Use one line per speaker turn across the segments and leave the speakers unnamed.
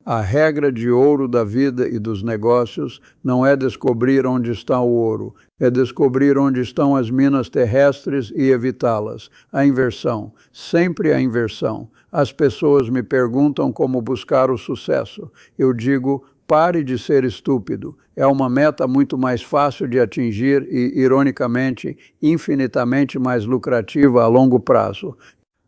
A regra de ouro da vida e dos negócios não é descobrir onde está o ouro, é descobrir onde estão as minas terrestres e evitá-las. A inversão, sempre a inversão. As pessoas me perguntam como buscar o sucesso. Eu digo, pare de ser estúpido. É uma meta muito mais fácil de atingir e, ironicamente, infinitamente mais lucrativa a longo prazo.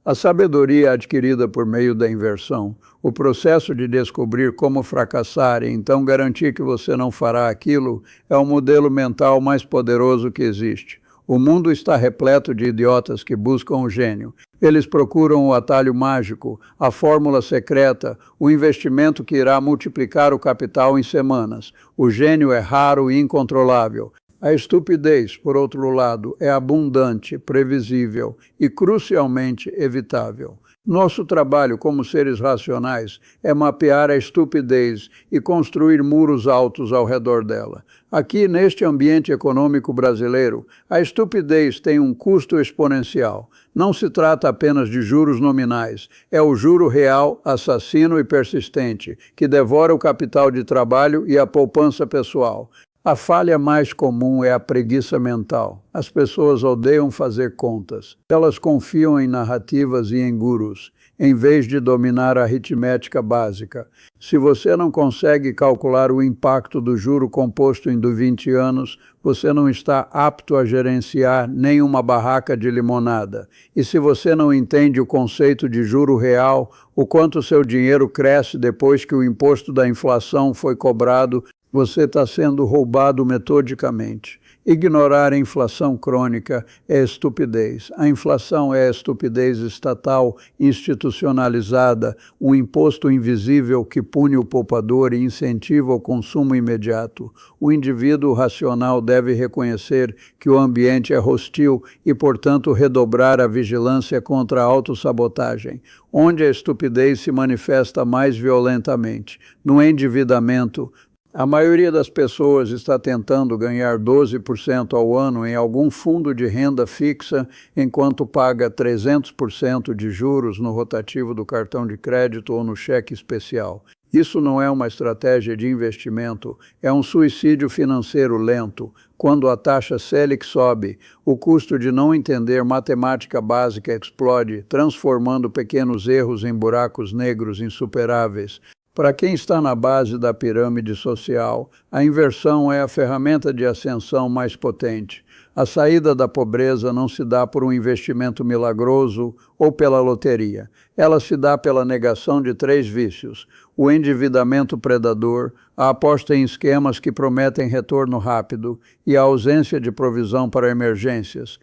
A sabedoria adquirida por meio da inversão, o processo de descobrir como fracassar e então garantir que você não fará aquilo, é o modelo mental mais poderoso que existe. O mundo está repleto de idiotas que buscam o gênio. Eles procuram o atalho mágico, a fórmula secreta, o investimento que irá multiplicar o capital em semanas. O gênio é raro e incontrolável. A estupidez, por outro lado, é abundante, previsível e crucialmente evitável. Nosso trabalho como seres racionais é mapear a estupidez e construir muros altos ao redor dela. Aqui, neste ambiente econômico brasileiro, a estupidez tem um custo exponencial. Não se trata apenas de juros nominais, é o juro real, assassino e persistente, que devora o capital de trabalho e a poupança pessoal. A falha mais comum é a preguiça mental. As pessoas odeiam fazer contas. Elas confiam em narrativas e em gurus, em vez de dominar a aritmética básica. Se você não consegue calcular o impacto do juro composto em 20 anos, você não está apto a gerenciar nem uma barraca de limonada. E se você não entende o conceito de juro real, o quanto seu dinheiro cresce depois que o imposto da inflação foi cobrado, você está sendo roubado metodicamente. Ignorar a inflação crônica é estupidez. A inflação é a estupidez estatal institucionalizada, um imposto invisível que pune o poupador e incentiva o consumo imediato. O indivíduo racional deve reconhecer que o ambiente é hostil e, portanto, redobrar a vigilância contra a autossabotagem. Onde a estupidez se manifesta mais violentamente? No endividamento. A maioria das pessoas está tentando ganhar 12% ao ano em algum fundo de renda fixa, enquanto paga 300% de juros no rotativo do cartão de crédito ou no cheque especial. Isso não é uma estratégia de investimento, é um suicídio financeiro lento. Quando a taxa Selic sobe, o custo de não entender matemática básica explode, transformando pequenos erros em buracos negros insuperáveis. Para quem está na base da pirâmide social, a inversão é a ferramenta de ascensão mais potente. A saída da pobreza não se dá por um investimento milagroso ou pela loteria. Ela se dá pela negação de 3 vícios: o endividamento predador, a aposta em esquemas que prometem retorno rápido e a ausência de provisão para emergências.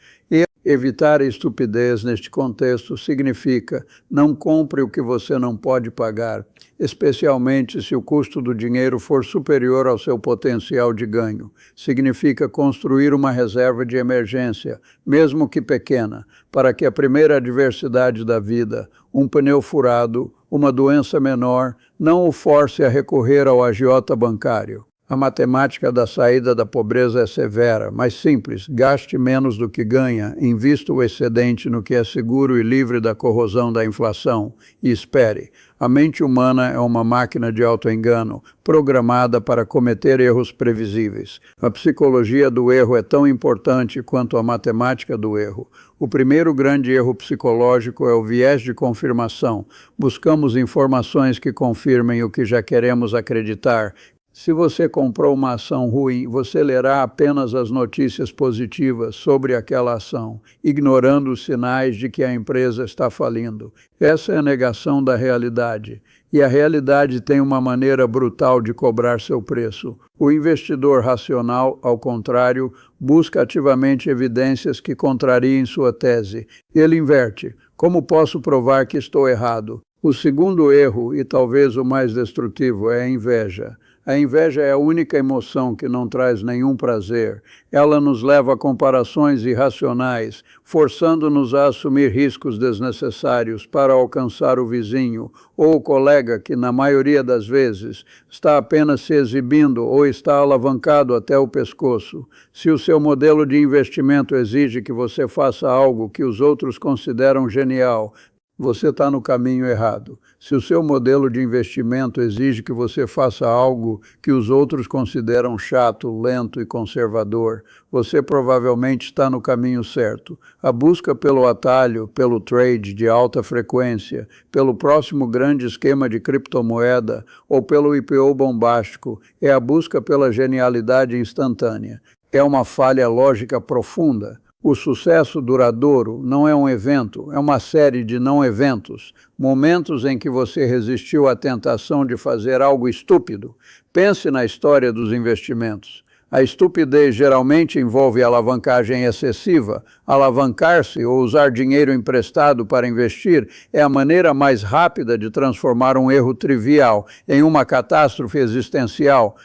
Evitar a estupidez neste contexto significa não compre o que você não pode pagar, especialmente se o custo do dinheiro for superior ao seu potencial de ganho. Significa construir uma reserva de emergência, mesmo que pequena, para que a primeira adversidade da vida, um pneu furado, uma doença menor, não o force a recorrer ao agiota bancário. A matemática da saída da pobreza é severa, mas simples. Gaste menos do que ganha, invista o excedente no que é seguro e livre da corrosão da inflação e espere. A mente humana é uma máquina de autoengano, programada para cometer erros previsíveis. A psicologia do erro é tão importante quanto a matemática do erro. O primeiro grande erro psicológico é o viés de confirmação. Buscamos informações que confirmem o que já queremos acreditar. Se você comprou uma ação ruim, você lerá apenas as notícias positivas sobre aquela ação, ignorando os sinais de que a empresa está falindo. Essa é a negação da realidade. E a realidade tem uma maneira brutal de cobrar seu preço. O investidor racional, ao contrário, busca ativamente evidências que contrariem sua tese. Ele inverte. Como posso provar que estou errado? O segundo erro, e talvez o mais destrutivo, é a inveja. A inveja é a única emoção que não traz nenhum prazer. Ela nos leva a comparações irracionais, forçando-nos a assumir riscos desnecessários para alcançar o vizinho ou o colega que, na maioria das vezes, está apenas se exibindo ou está alavancado até o pescoço. Se o seu modelo de investimento exige que você faça algo que os outros consideram genial, você está no caminho errado. Se o seu modelo de investimento exige que você faça algo que os outros consideram chato, lento e conservador, você provavelmente está no caminho certo. A busca pelo atalho, pelo trade de alta frequência, pelo próximo grande esquema de criptomoeda ou pelo IPO bombástico é a busca pela genialidade instantânea. É uma falha lógica profunda. O sucesso duradouro não é um evento, é uma série de não-eventos, momentos em que você resistiu à tentação de fazer algo estúpido. Pense na história dos investimentos. A estupidez geralmente envolve alavancagem excessiva. Alavancar-se ou usar dinheiro emprestado para investir é a maneira mais rápida de transformar um erro trivial em uma catástrofe existencial.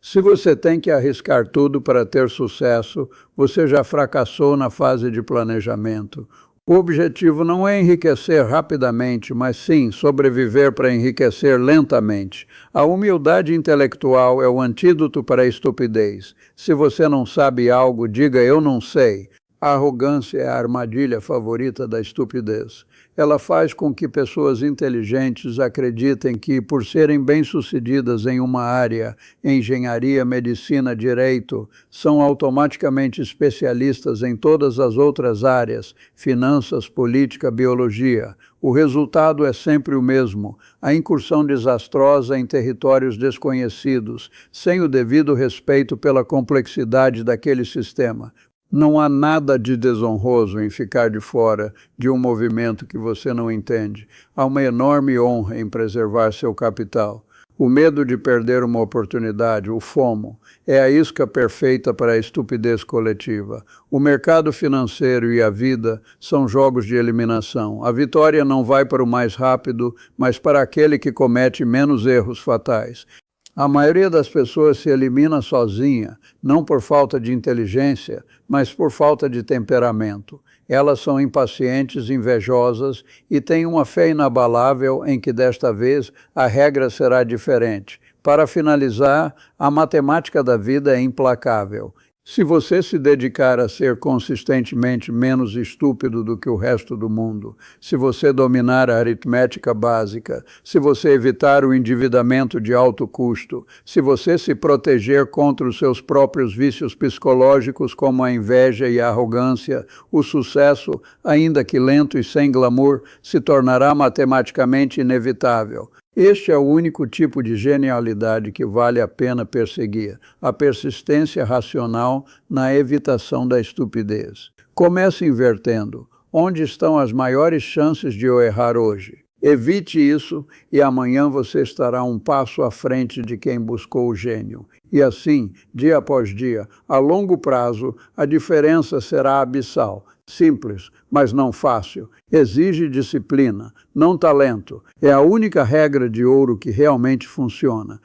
Se você tem que arriscar tudo para ter sucesso, você já fracassou na fase de planejamento. O objetivo não é enriquecer rapidamente, mas sim sobreviver para enriquecer lentamente. A humildade intelectual é o antídoto para a estupidez. Se você não sabe algo, diga eu não sei. A arrogância é a armadilha favorita da estupidez. Ela faz com que pessoas inteligentes acreditem que, por serem bem-sucedidas em uma área, engenharia, medicina, direito, são automaticamente especialistas em todas as outras áreas, finanças, política, biologia. O resultado é sempre o mesmo, a incursão desastrosa em territórios desconhecidos, sem o devido respeito pela complexidade daquele sistema. Não há nada de desonroso em ficar de fora de um movimento que você não entende. Há uma enorme honra em preservar seu capital. O medo de perder uma oportunidade, o FOMO, é a isca perfeita para a estupidez coletiva. O mercado financeiro e a vida são jogos de eliminação. A vitória não vai para o mais rápido, mas para aquele que comete menos erros fatais. A maioria das pessoas se elimina sozinha, não por falta de inteligência, mas por falta de temperamento. Elas são impacientes, invejosas e têm uma fé inabalável em que desta vez a regra será diferente. Para finalizar, a matemática da vida é implacável. Se você se dedicar a ser consistentemente menos estúpido do que o resto do mundo, se você dominar a aritmética básica, se você evitar o endividamento de alto custo, se você se proteger contra os seus próprios vícios psicológicos como a inveja e a arrogância, o sucesso, ainda que lento e sem glamour, se tornará matematicamente inevitável. Este é o único tipo de genialidade que vale a pena perseguir, a persistência racional na evitação da estupidez. Comece invertendo. Onde estão as maiores chances de eu errar hoje? Evite isso e amanhã você estará um passo à frente de quem buscou o gênio. E assim, dia após dia, a longo prazo, a diferença será abissal. Simples, mas não fácil. Exige disciplina, não talento. É a única regra de ouro que realmente funciona.